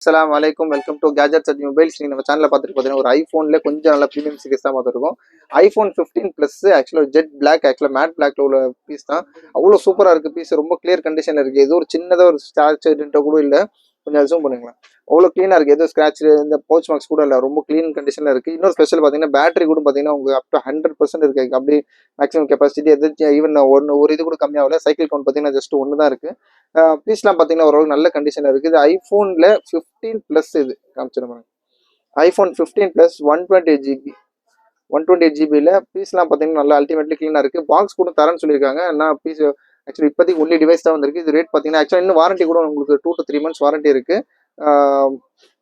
அஸ்ஸலாமு அலைக்கும். Welcome to gadgets at mobiles. நீங்கள் நம்ம சேனலில் பார்த்துட்டு பார்த்தீங்கன்னா ஒரு ஐஃபோனில் கொஞ்சம் நல்ல ப்ரீமியம் சீரிஸ் தான் பார்த்துருக்கோம். ஐஃபோன் 15 ப்ளஸ் ஆக்சுவலாக ஜெட் பிளாக், ஆக்சுவலாக மேட் பிளாக்ல உள்ள பீஸ் தான். அவ்வளோ சூப்பராக இருக்குது பீஸ். ரொம்ப கிளியர் கண்டிஷனில் இருக்குது. ஏதோ ஒரு சின்னதாக ஒரு ஸ்க்ராட்ச் கூட இல்லை. கொஞ்சம் ஜூம் பண்ணுங்களேன். அவ்வளோ க்ளீனாக இருக்குது. எதுவும் ஸ்க்ராட்ச் இந்த பவுச் மார்க்ஸ் கூட இல்லை. ரொம்ப க்ளீன் கண்டிஷனில் இருக்குது. இன்னொரு ஸ்பெஷல் பார்த்தீங்கன்னா பேட்டரி கூட பார்த்தீங்கன்னா உங்களுக்கு அப் டு 100% இருக்குது. அப்படி மேக்ஸிமம் கெப்பாசிட்டி எது ஈவன் ஒரு இது கூட கம்மியாகல. சைக்கிள் கவுண்ட் பார்த்தீங்கன்னா ஜஸ்ட் ஒன்று தான் இருக்குது. பீஸ்லாம் பார்த்தீங்கன்னா ஓரளவுக்கு நல்ல கண்டிஷனில் இருக்குது. இது ஐஃபோனில் 15 ப்ளஸ் இது காமிச்சிருப்பாங்க. ஐஃபோன் 15 ப்ளஸ் 128 ஜிபியில் பீஸ்லாம் பார்த்தீங்கன்னா நல்லா அல்டிமேட்லி க்ளீனாக இருக்குது. பாக்ஸ் கூட தரேன்னு சொல்லியிருக்காங்க. ஆனால் பீஸ் ஆக்சுவலி இப்போதைக்கு ஒன்லி டிவைஸ் தான் வந்திருக்கு. இது ரேட் பார்த்தீங்கன்னா ஆக்சுவலாக இன்னும் வாரண்டி கூட உங்களுக்கு 2 to 3 months வாரண்டி இருக்குது.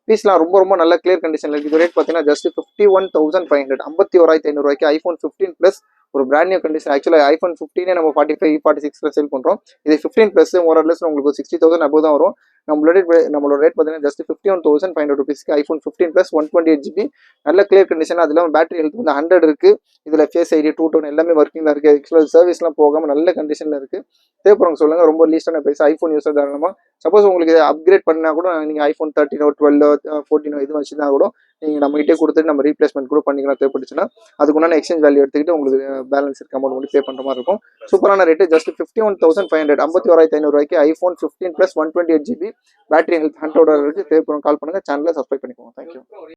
பீஸ்லாம் ரொம்ப ரொம்ப நல்ல கிளியர் கண்டிஷனில் இருக்குது. இது ரேட் பார்த்தீங்கன்னா ஜஸ்ட் 51,500 51,500 ஐஃபோன் 15 ப்ளஸ் ஒரு பிராண்ட் நியூ கண்டிஷன். ஆக்சுவலாக ஐஃபோன் 15 நம்ம 45, 46 சேல் பண்ணுறோம். இது 15 ப்ளஸ் ஓரளவு உங்களுக்கு 60,000 அபோவ் தான் வரும். நம்மளோட ரேட் பார்த்தீங்கன்னா ஜஸ்ட் 51,500 ருபீஸ்க்கு ஐஃபோன் 15 ப்ளஸ் 128 ஜிபி நல்ல கிளியர் கண்டிஷன். அது இல்லாமல் பேட்டரி ஹெல்த் வந்து 100 இருக்குது. இதில் ஃபேஸ் ஐடி 2 டோன் எல்லாமே ஒர்க்கிங்காக இருக்குது. ஆக்சுவலாக சர்வீஸ்லாம் போகாமல் நல்ல கண்டிஷனில் இருக்குது. தேவைப்படுறவங்க சொல்லுங்கள். ரொம்ப லீஸ்டான ப்ரைஸ். ஐஃபோன் யூஸர் தாராளமாக சப்போஸ் உங்களுக்கு அப்கிரேட் பண்ணால் கூட நீங்கள் ஐஃபோன் 13, 12, 14 இது வச்சுருந்தா கூட நீங்கள் நம்மகிட்டே கொடுத்துட்டு நம்ம ரீப்ளேஸ்மெண்ட் கூட பண்ணிக்கலாம். தேவைப்பட்டுச்சுன்னா அதுக்குண்டான எக்ஸ்சேஞ்ச் வேல்யூ எடுத்துக்கிட்டு உங்களுக்கு பேலன்ஸ் இருக்க அமௌண்ட் மட்டும் பே பண்ணுற மாதிரி இருக்கும். சூப்பரான rate just 51,500 51,500 iPhone 15 plus 128 GB battery health 100 இருக்குது. தேவைப்படும் கால் பண்ணுங்கள். சேனலை சப்ஸ்கிரைப் பண்ணிக்கோங்க. தேங்க்யூ.